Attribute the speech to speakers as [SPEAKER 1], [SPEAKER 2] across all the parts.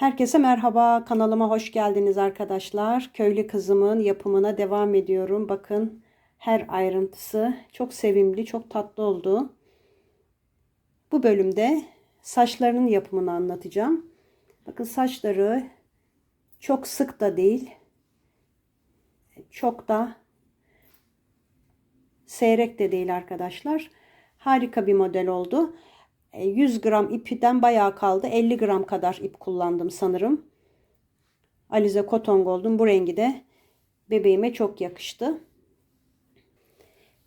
[SPEAKER 1] Herkese merhaba, kanalıma hoş geldiniz arkadaşlar. Köylü kızımın yapımına devam ediyorum. Bakın her ayrıntısı çok sevimli, çok tatlı oldu. Bu bölümde saçlarının yapımını anlatacağım. Bakın saçları çok sık da değil, çok da seyrek de değil arkadaşlar. Harika bir model oldu. 100 gram ipten bayağı kaldı. 50 gram kadar ip kullandım sanırım. Alize Cotton Gold'un bu rengi de bebeğime çok yakıştı.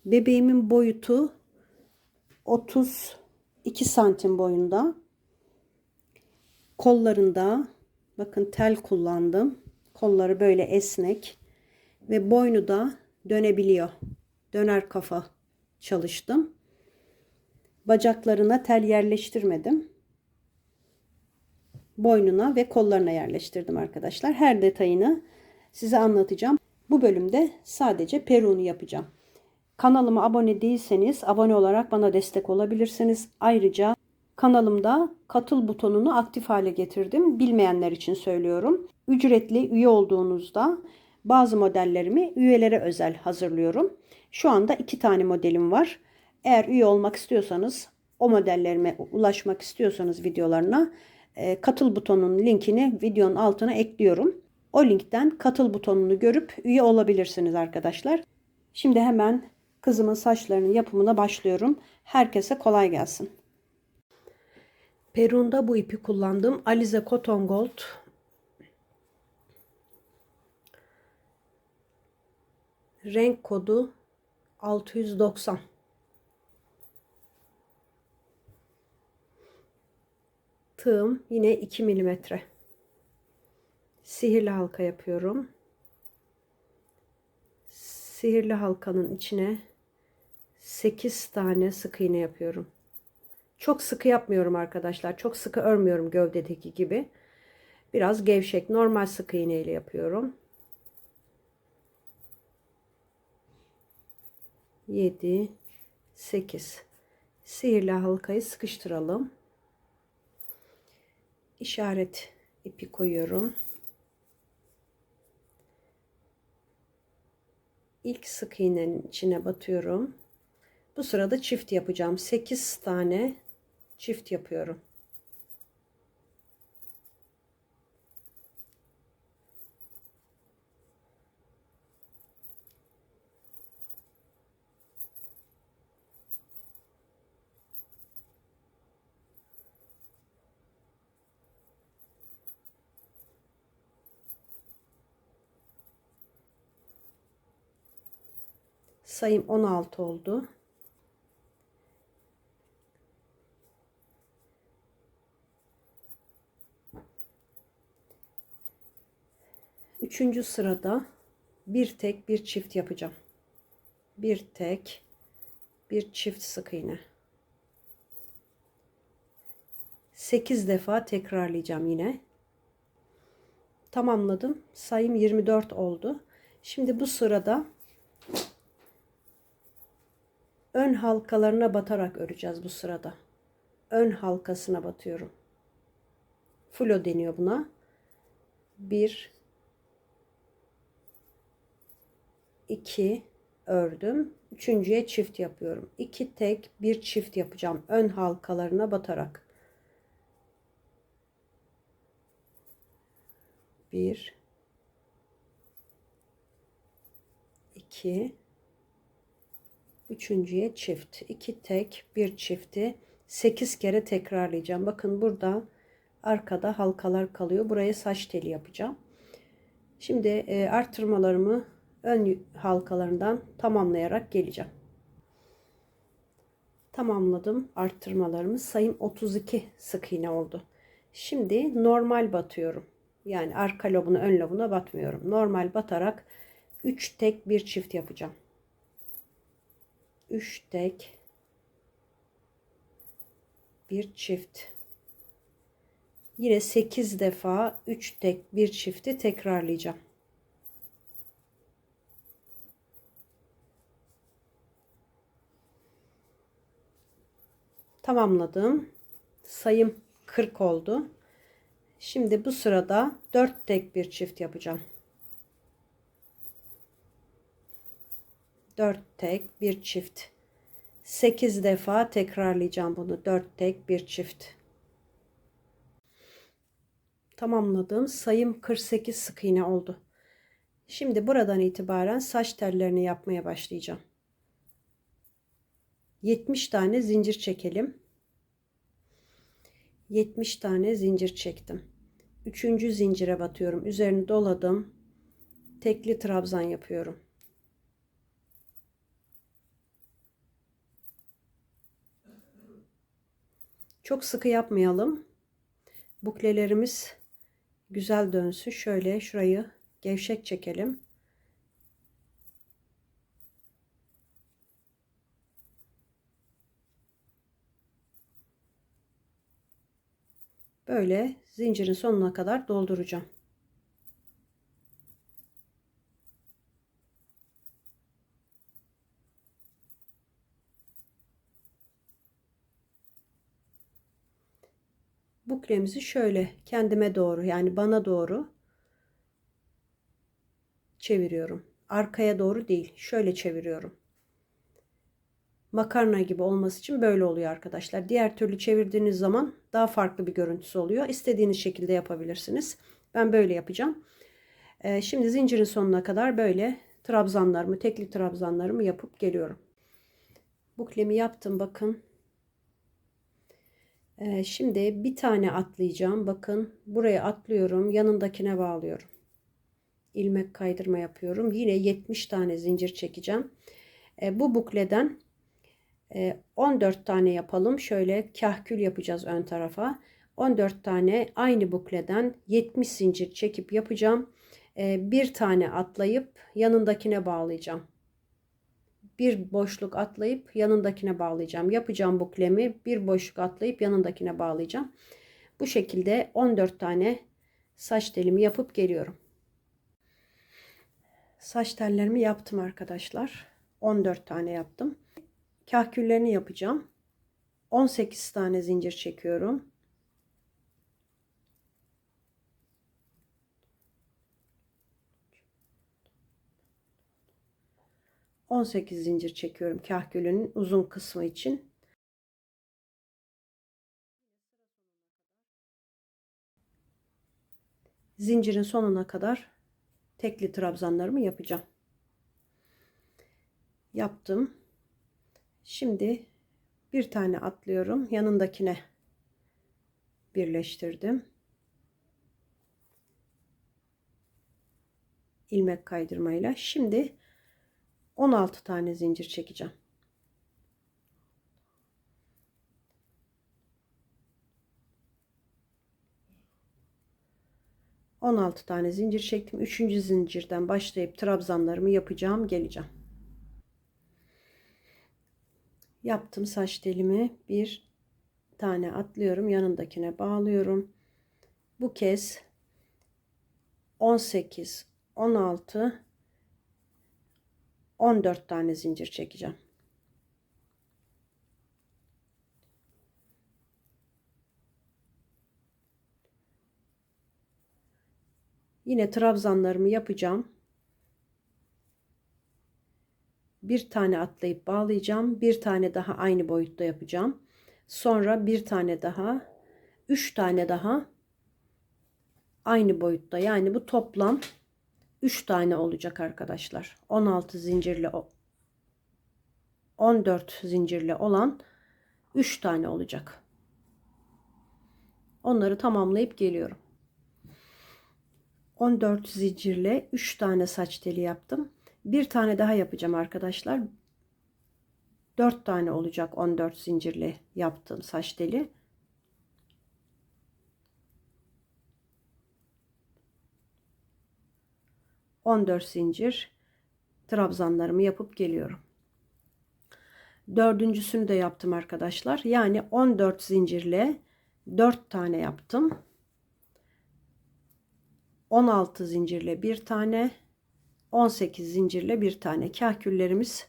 [SPEAKER 1] Bebeğimin boyutu 32 santim boyunda. Kollarında bakın tel kullandım. Kolları böyle esnek ve boynu da dönebiliyor. Döner kafa çalıştım. Bacaklarına tel yerleştirmedim. Boynuna ve kollarına yerleştirdim arkadaşlar. Her detayını size anlatacağım. Bu bölümde sadece peruğunu yapacağım. Kanalıma abone değilseniz abone olarak bana destek olabilirsiniz. Ayrıca kanalımda katıl butonunu aktif hale getirdim. Bilmeyenler için söylüyorum. Ücretli üye olduğunuzda bazı modellerimi üyelere özel hazırlıyorum. Şu anda 2 tane modelim var. Eğer üye olmak istiyorsanız, o modellerime ulaşmak istiyorsanız videolarına katıl butonunun linkini videonun altına ekliyorum. O linkten katıl butonunu görüp üye olabilirsiniz arkadaşlar. Şimdi hemen kızımın saçlarının yapımına başlıyorum. Herkese kolay gelsin. Peru'nda bu ipi kullandım. Alize Cotton Gold. Renk kodu 690. Tığım yine 2 milimetre. Sihirli halka yapıyorum. Sihirli halkanın içine 8 tane sık iğne yapıyorum. Çok sıkı yapmıyorum arkadaşlar. Çok sıkı örmüyorum gövdedeki gibi. Biraz gevşek, normal sık iğne ile yapıyorum. 7, 8. Sihirli halkayı sıkıştıralım. İşaret ipi koyuyorum. İlk sık iğnenin içine batıyorum. Bu sırada çift yapacağım. 8 tane çift yapıyorum. Sayım 16 oldu. Üçüncü sırada bir tek bir çift yapacağım. Bir tek bir çift sık iğne. 8 defa tekrarlayacağım yine. Tamamladım. Sayım 24 oldu. Şimdi bu sırada ön halkalarına batarak öreceğiz bu sırada. Ön halkasına batıyorum. Flo deniyor buna. 1, 2 ördüm. Üçüncüye çift yapıyorum. 2 tek bir çift yapacağım. Ön halkalarına batarak. 1, 2, üçüncüye çift. 2 tek bir çifti 8 kere tekrarlayacağım. Bakın burada arkada halkalar kalıyor. Buraya saç teli yapacağım. Şimdi arttırmalarımı ön halkalarından tamamlayarak geleceğim. Tamamladım arttırmalarımı. Sayım 32 sık iğne oldu. Şimdi normal batıyorum. Yani arka lobuna ön lobuna batmıyorum. Normal batarak 3 tek bir çift yapacağım. 3 tek bir çift. Yine 8 defa 3 tek bir çifti tekrarlayacağım. Tamamladım. Sayım 40 oldu. Şimdi bu sırada 4 tek bir çift yapacağım. 4 tek bir çift. 8 defa tekrarlayacağım bunu. 4 tek bir çift. Tamamladığım sayım 48 sık iğne oldu. Şimdi buradan itibaren saç tellerini yapmaya başlayacağım. 70 tane zincir çekelim. 70 tane zincir çektim. 3. zincire batıyorum. Üzerini doladım. Tekli trabzan yapıyorum. Çok sıkı yapmayalım. Buklelerimiz güzel dönsün. Şöyle şurayı gevşek çekelim. Böyle zincirin sonuna kadar dolduracağım. Buklemizi şöyle kendime doğru, yani bana doğru çeviriyorum. Arkaya doğru değil, şöyle çeviriyorum. Makarna gibi olması için böyle oluyor arkadaşlar. Diğer türlü çevirdiğiniz zaman daha farklı bir görüntüsü oluyor. İstediğiniz şekilde yapabilirsiniz. Ben böyle yapacağım. Şimdi zincirin sonuna kadar böyle trabzanlarımı, tekli trabzanlarımı yapıp geliyorum. Buklemi yaptım, bakın. Şimdi bir tane atlayacağım. Bakın buraya atlıyorum. Yanındakine bağlıyorum. İlmek kaydırma yapıyorum. Yine 70 tane zincir çekeceğim. Bu bukleden 14 tane yapalım. Şöyle kahkül yapacağız ön tarafa. 14 tane aynı bukleden 70 zincir çekip yapacağım. Bir tane atlayıp yanındakine bağlayacağım. Bir boşluk atlayıp yanındakine bağlayacağım. Yapacağım buklemi, bir boşluk atlayıp yanındakine bağlayacağım. Bu şekilde 14 tane saç telimi yapıp geliyorum. Saç tellerimi yaptım arkadaşlar. 14 tane yaptım. Kahküllerini yapacağım. 18 tane zincir çekiyorum. ...18 zincir çekiyorum kahkülünün uzun kısmı için. Zincirin sonuna kadar tekli trabzanlarımı yapacağım. Yaptım. Şimdi bir tane atlıyorum. Yanındakine birleştirdim. İlmek kaydırmayla. Şimdi 16 tane zincir çekeceğim. ...16 tane zincir çektim. 3. zincirden başlayıp trabzanlarımı yapacağım. Geleceğim. Yaptım saç telimi. Bir tane atlıyorum. Yanındakine bağlıyorum. Bu kez 18, 16, 14 tane zincir çekeceğim. Yine trabzanlarımı yapacağım. Bir tane atlayıp bağlayacağım. Bir tane daha aynı boyutta yapacağım. Sonra bir tane daha, 3 tane daha aynı boyutta. Yani bu toplam 3 tane olacak arkadaşlar. 16 zincirli, 14 zincirli olan 3 tane olacak. Onları tamamlayıp geliyorum. 14 zincirle 3 tane saç teli yaptım. Bir tane daha yapacağım arkadaşlar. 4 tane olacak 14 zincirle yaptığım saç teli. ...14 zincir trabzanlarımı yapıp geliyorum. Dördüncüsünü de yaptım arkadaşlar. Yani 14 zincirle 4 tane yaptım. 16 zincirle bir tane, 18 zincirle bir tane. Kahküllerimiz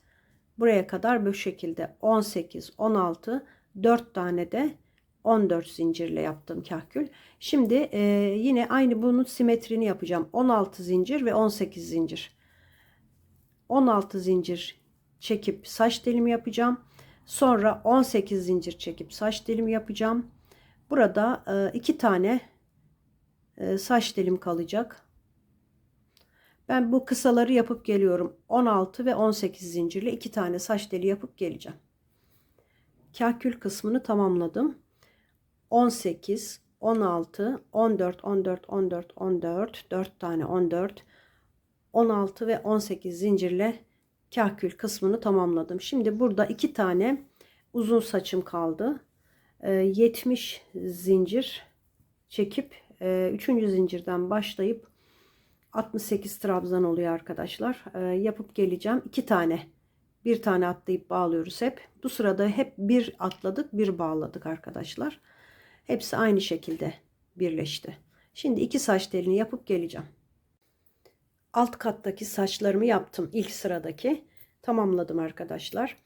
[SPEAKER 1] buraya kadar bu şekilde 18, 16, 4 tane de 14 zincirle yaptım kahkül. Şimdi yine aynı bunun simetrini yapacağım. 16 zincir ve 18 zincir. 16 zincir çekip saç dilimi yapacağım. Sonra 18 zincir çekip saç dilimi yapacağım. Burada 2 tane saç dilim kalacak. Ben bu kısaları yapıp geliyorum. 16 ve 18 zincirle 2 tane saç teli yapıp geleceğim. Kahkül kısmını tamamladım. 18, 16, 14, 14, 14, 14, 4 tane 14, 16 ve 18 zincirle kahkül kısmını tamamladım. Şimdi burada 2 tane uzun saçım kaldı. 70 zincir çekip 3. zincirden başlayıp 68 trabzan oluyor arkadaşlar. Yapıp geleceğim. 2 tane. Bir tane atlayıp bağlıyoruz hep. Bu sırada hep bir atladık, bir bağladık arkadaşlar. Hepsi aynı şekilde birleşti. Şimdi 2 saç telini yapıp geleceğim. Alt kattaki saçlarımı yaptım. İlk sıradaki tamamladım arkadaşlar.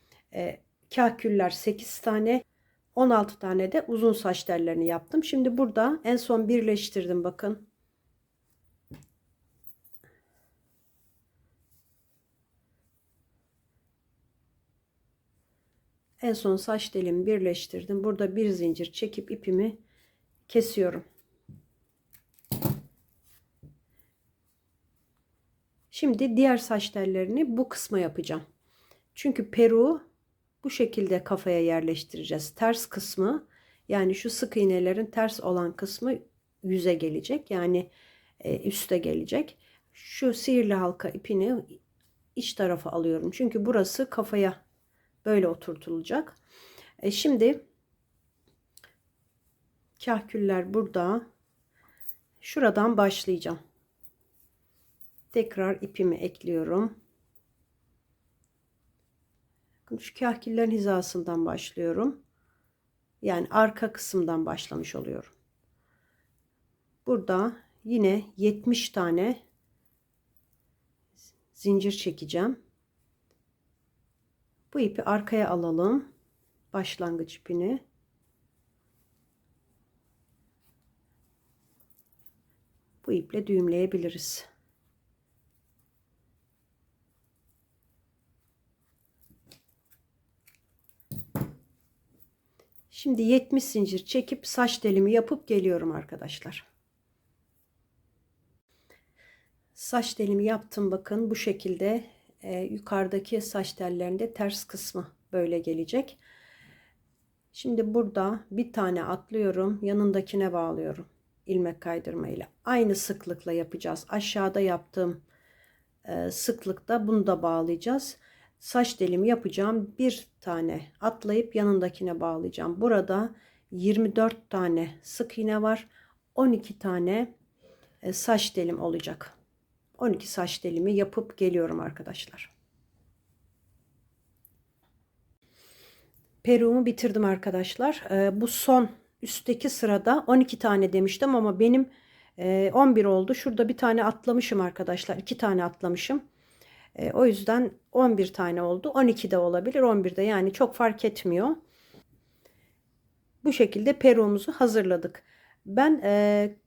[SPEAKER 1] Kahküller 8 tane, 16 tane de uzun saç tellerini yaptım. Şimdi burada en son birleştirdim, bakın. En son saç telimi birleştirdim. Burada bir zincir çekip ipimi kesiyorum. Şimdi diğer saç tellerini bu kısma yapacağım. Çünkü peruğu bu şekilde kafaya yerleştireceğiz. Ters kısmı, yani şu sık iğnelerin ters olan kısmı yüze gelecek. Yani üste gelecek. Şu sihirli halka ipini iç tarafa alıyorum. Çünkü burası kafaya böyle oturtulacak. Şimdi kahküller burada. Şuradan başlayacağım. Tekrar ipimi ekliyorum. Şu kahküllerin hizasından başlıyorum. Yani arka kısımdan başlamış oluyorum. Burada yine 70 tane zincir çekeceğim. Bu ipi arkaya alalım. Başlangıç ipini. Bu iple düğümleyebiliriz. Şimdi 70 zincir çekip saç telimi yapıp geliyorum arkadaşlar. Saç telimi yaptım, bakın bu şekilde. Yukarıdaki saç tellerinde ters kısmı böyle gelecek. Şimdi burada bir tane atlıyorum, yanındakine bağlıyorum ilmek kaydırma ile. Aynı sıklıkla yapacağız. Aşağıda yaptığım sıklıkta bunu da bağlayacağız. Saç telimi yapacağım, bir tane atlayıp yanındakine bağlayacağım. Burada 24 tane sık iğne var, 12 tane saç telim olacak. 12 saç telimi yapıp geliyorum arkadaşlar. Peruğumu bitirdim arkadaşlar. Bu son üstteki sırada 12 tane demiştim ama benim 11 oldu. Şurada bir tane atlamışım arkadaşlar. 2 tane atlamışım. O yüzden 11 tane oldu. 12 de olabilir, 11 de, yani çok fark etmiyor. Bu şekilde peruğumuzu hazırladık. Ben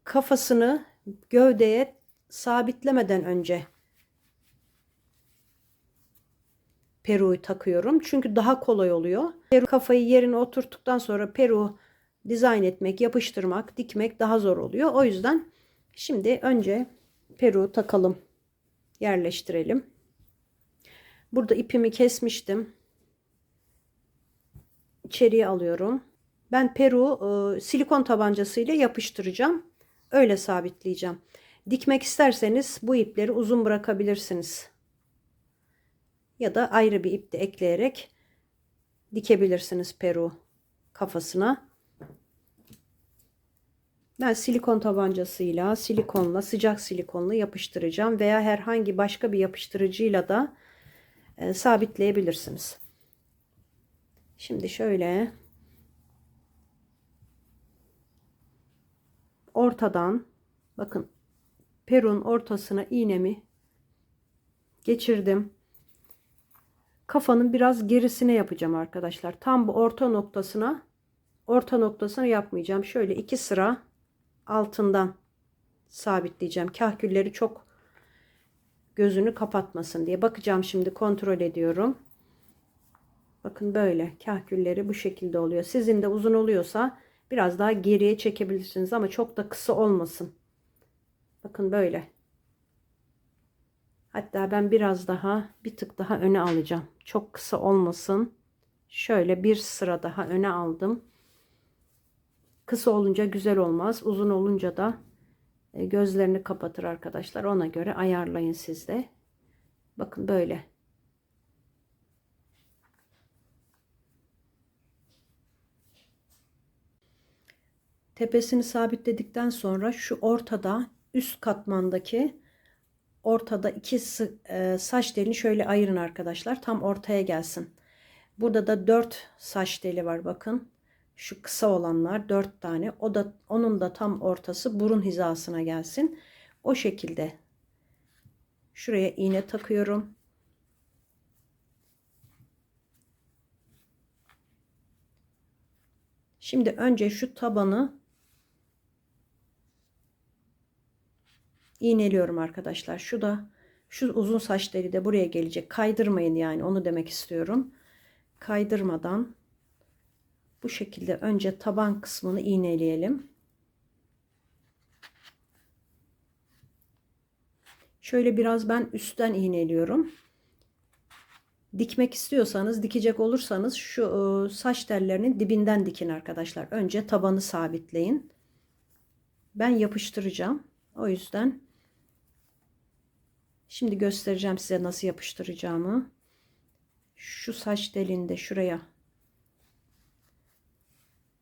[SPEAKER 1] kafasını gövdeye sabitlemeden önce peruğu takıyorum. Çünkü daha kolay oluyor. Kafayı yerine oturttuktan sonra peruğu dizayn etmek, yapıştırmak, dikmek daha zor oluyor. O yüzden şimdi önce peruğu takalım, yerleştirelim. Burada ipimi kesmiştim. İçeriye alıyorum. Ben peruğu silikon tabancasıyla yapıştıracağım. Öyle sabitleyeceğim. Dikmek isterseniz bu ipleri uzun bırakabilirsiniz. Ya da ayrı bir ip de ekleyerek dikebilirsiniz peruğu kafasına. Ben silikon tabancasıyla, silikonla, sıcak silikonla yapıştıracağım veya herhangi başka bir yapıştırıcıyla da sabitleyebilirsiniz. Şimdi şöyle ortadan, bakın, peruğun ortasına iğnemi geçirdim. Kafanın biraz gerisine yapacağım arkadaşlar. Tam bu orta noktasına orta noktasını yapmayacağım. Şöyle 2 sıra altından sabitleyeceğim. Kahkülleri çok gözünü kapatmasın diye. Bakacağım, şimdi kontrol ediyorum. Bakın böyle kahkülleri bu şekilde oluyor. Sizin de uzun oluyorsa biraz daha geriye çekebilirsiniz ama çok da kısa olmasın. Bakın böyle. Hatta ben biraz daha, bir tık daha öne alacağım. Çok kısa olmasın. Şöyle bir sıra daha öne aldım. Kısa olunca güzel olmaz. Uzun olunca da gözlerini kapatır arkadaşlar. Ona göre ayarlayın siz de. Bakın böyle. Tepesini sabitledikten sonra şu ortada, üst katmandaki ortada iki saç telini şöyle ayırın arkadaşlar. Tam ortaya gelsin. Burada da 4 saç teli var bakın. Şu kısa olanlar 4 tane. Onun da tam ortası burun hizasına gelsin. O şekilde şuraya iğne takıyorum. Şimdi önce şu tabanı iğneliyorum arkadaşlar. Şu uzun saç teli de buraya gelecek. Kaydırmayın, yani onu demek istiyorum. Kaydırmadan bu şekilde önce taban kısmını iğneleyelim. Şöyle biraz ben üstten iğneliyorum. Dikmek istiyorsanız, dikecek olursanız şu saç tellerinin dibinden dikin arkadaşlar. Önce tabanı sabitleyin. Ben yapıştıracağım. O yüzden şimdi göstereceğim size nasıl yapıştıracağımı. Şu saç telini de şuraya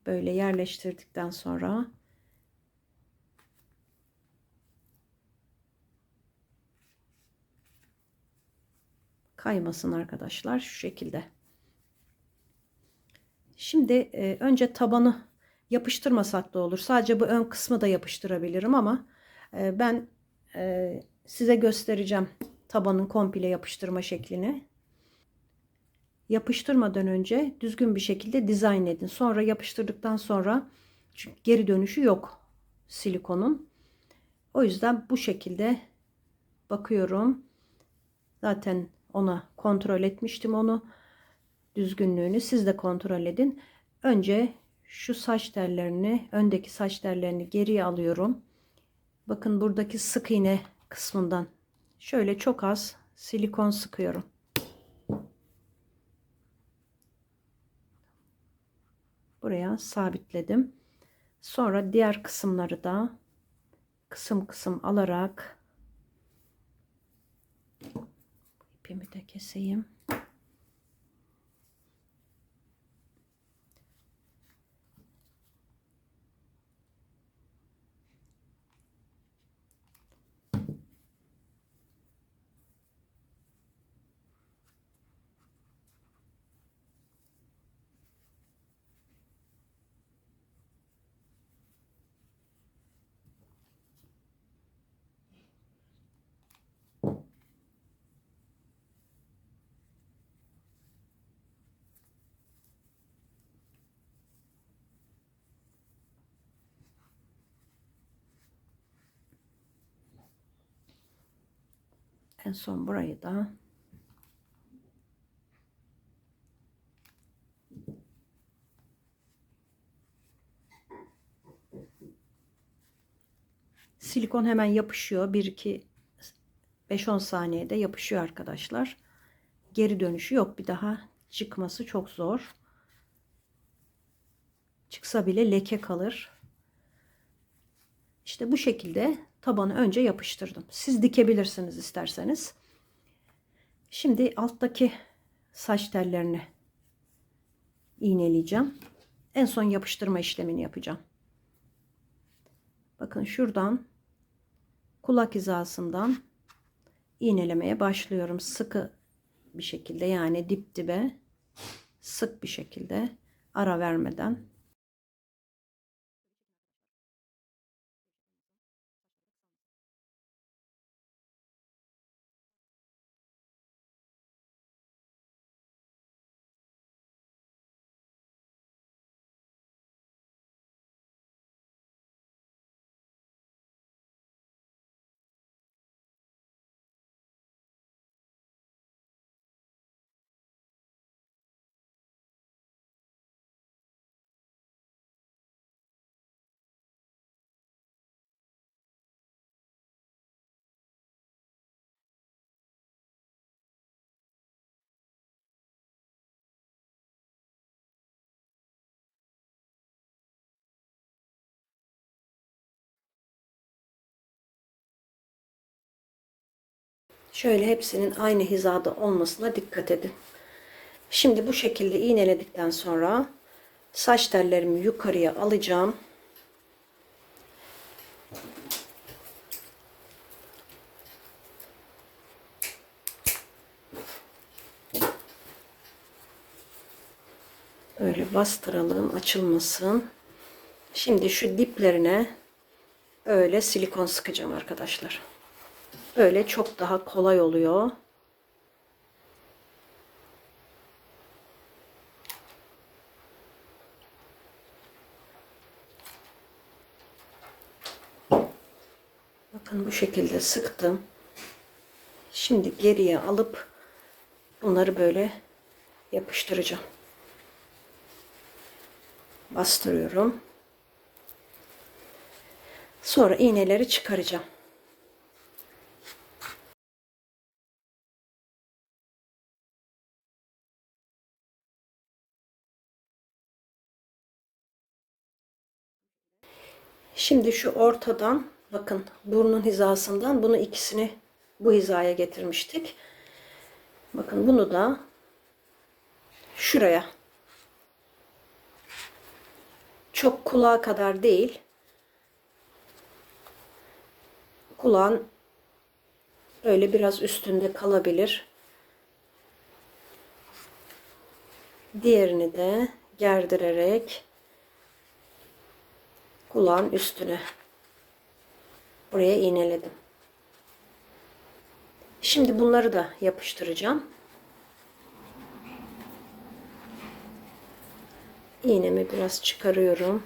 [SPEAKER 1] böyle yerleştirdikten sonra kaymasın arkadaşlar, şu şekilde. Şimdi önce tabanı yapıştırmasak da olur. Sadece bu ön kısmı da yapıştırabilirim ama ben size göstereceğim tabanın komple yapıştırma şeklini. Yapıştırmadan önce düzgün bir şekilde dizayn edin. Sonra yapıştırdıktan sonra, çünkü geri dönüşü yok silikonun. O yüzden bu şekilde bakıyorum. Zaten ona kontrol etmiştim onu. Düzgünlüğünü siz de kontrol edin. Önce şu saç tellerini, öndeki saç tellerini geriye alıyorum. Bakın buradaki sık iğne kısmından şöyle çok az silikon sıkıyorum. Buraya sabitledim. Sonra diğer kısımları da kısım kısım alarak ipimi de keseyim. En son burayı da silikon hemen yapışıyor. 1-2 5-10 saniyede yapışıyor arkadaşlar. Geri dönüşü yok. Bir daha çıkması çok zor. Çıksa bile leke kalır. İşte bu şekilde tabanı önce yapıştırdım. Siz dikebilirsiniz isterseniz. Şimdi alttaki saç tellerini iğneleyeceğim. En son yapıştırma işlemini yapacağım. Bakın şuradan kulak hizasından iğnelemeye başlıyorum. Sıkı bir şekilde, yani dip dibe sık bir şekilde, ara vermeden. Şöyle hepsinin aynı hizada olmasına dikkat edin. Şimdi bu şekilde iğneledikten sonra saç tellerimi yukarıya alacağım. Böyle bastıralım, açılmasın. Şimdi şu diplerine böyle silikon sıkacağım arkadaşlar. Böyle çok daha kolay oluyor. Bakın bu şekilde sıktım. Şimdi geriye alıp bunları böyle yapıştıracağım. Bastırıyorum. Sonra iğneleri çıkaracağım. Şimdi şu ortadan bakın burnun hizasından bunu ikisini bu hizaya getirmiştik. Bakın bunu da şuraya, çok kulağa kadar değil, kulağın öyle biraz üstünde kalabilir. Diğerini de gerdirerek kulağın üstüne buraya iğneledim. Şimdi bunları da yapıştıracağım. İğnemi biraz çıkarıyorum.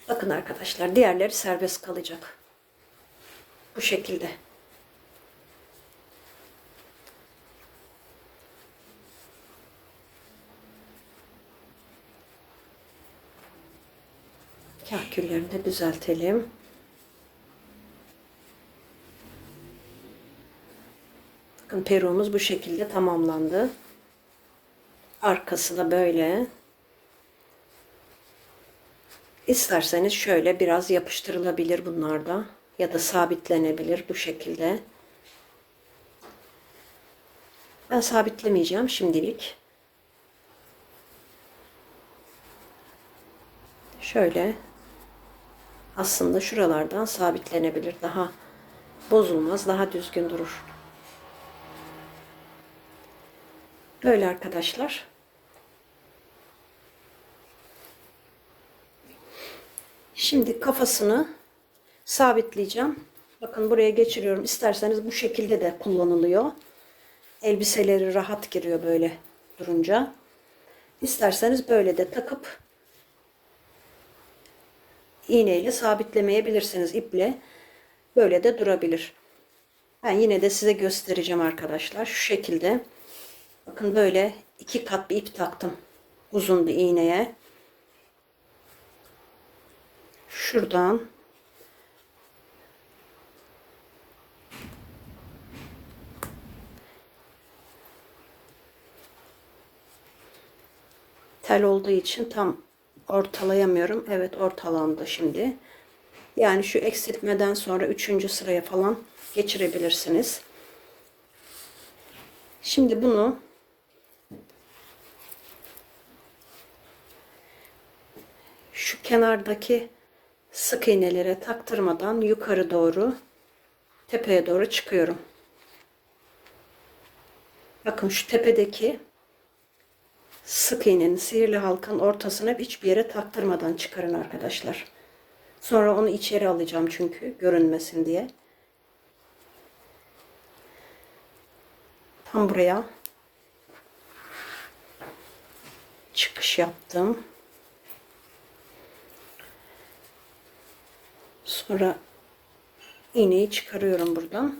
[SPEAKER 1] Bakın arkadaşlar, diğerleri serbest kalacak. Bu şekilde. Kahküllerini de düzeltelim. Bakın peruğumuz bu şekilde tamamlandı. Arkası da böyle. İsterseniz şöyle biraz yapıştırılabilir bunlar da. Ya da sabitlenebilir bu şekilde. Ben sabitlemeyeceğim şimdilik. Şöyle aslında şuralardan sabitlenebilir. Daha bozulmaz, daha düzgün durur. Böyle arkadaşlar. Şimdi kafasını sabitleyeceğim. Bakın buraya geçiriyorum. İsterseniz bu şekilde de kullanılıyor. Elbiseleri rahat giriyor böyle durunca. İsterseniz böyle de takıp iğneyle sabitlemeyebilirsiniz, iple. Böyle de durabilir. Ben yine de size göstereceğim arkadaşlar. Şu şekilde. Bakın böyle 2 kat bir ip taktım. Uzun bir iğneye. Şuradan tel olduğu için tam ortalayamıyorum. Evet, ortalandı şimdi. Yani şu eksiltmeden sonra 3. sıraya falan geçirebilirsiniz. Şimdi bunu şu kenardaki sık iğnelere taktırmadan yukarı doğru, tepeye doğru çıkıyorum. Bakın şu tepedeki sık iğnenin, sihirli halkanın ortasına hiçbir yere taktırmadan çıkarın arkadaşlar. Sonra onu içeri alacağım çünkü görünmesin diye. Tam buraya çıkış yaptım. Sonra iğneyi çıkarıyorum buradan.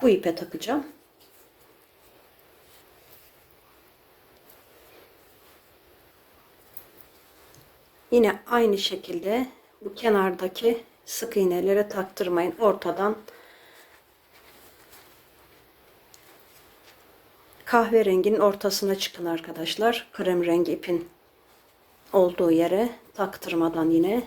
[SPEAKER 1] Bu ipe takacağım. Yine aynı şekilde Bu kenardaki sık iğnelere taktırmayın. Ortadan kahverenginin ortasına çıkın arkadaşlar. Krem rengi ipin olduğu yere taktırmadan yine.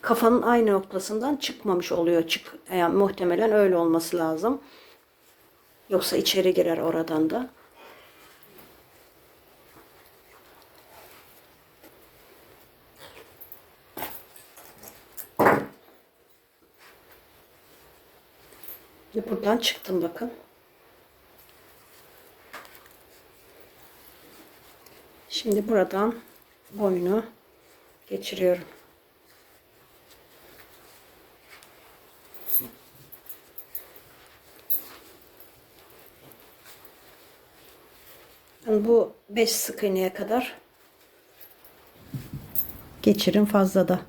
[SPEAKER 1] Kafanın aynı noktasından çıkmamış oluyor. Yani muhtemelen öyle olması lazım. Yoksa içeri girer oradan da. Ve buradan çıktım bakın. Şimdi buradan boynu geçiriyorum. Yani bu 5 sık iğneye kadar geçirin, fazla da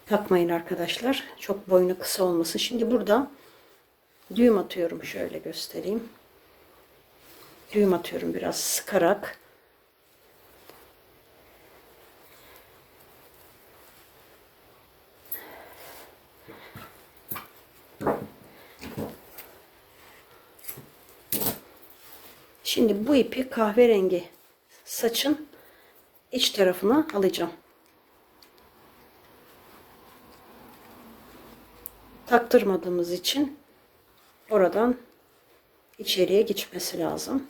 [SPEAKER 1] takmayın arkadaşlar. Çok boynu kısa olmasın. Şimdi burada düğüm atıyorum. Şöyle göstereyim. Düğüm atıyorum biraz sıkarak. Şimdi bu ipi kahverengi saçın iç tarafına alacağım. Taktırmadığımız için oradan içeriye geçmesi lazım.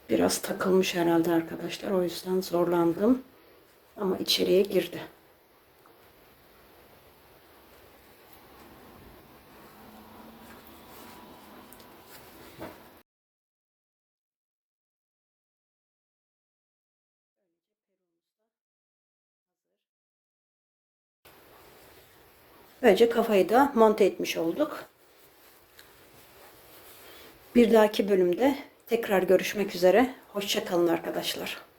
[SPEAKER 1] Biraz takılmış herhalde arkadaşlar. O yüzden zorlandım. Ama içeriye girdi. Böylece kafayı da monte etmiş olduk. Bir dahaki bölümde tekrar görüşmek üzere. Hoşça kalın arkadaşlar.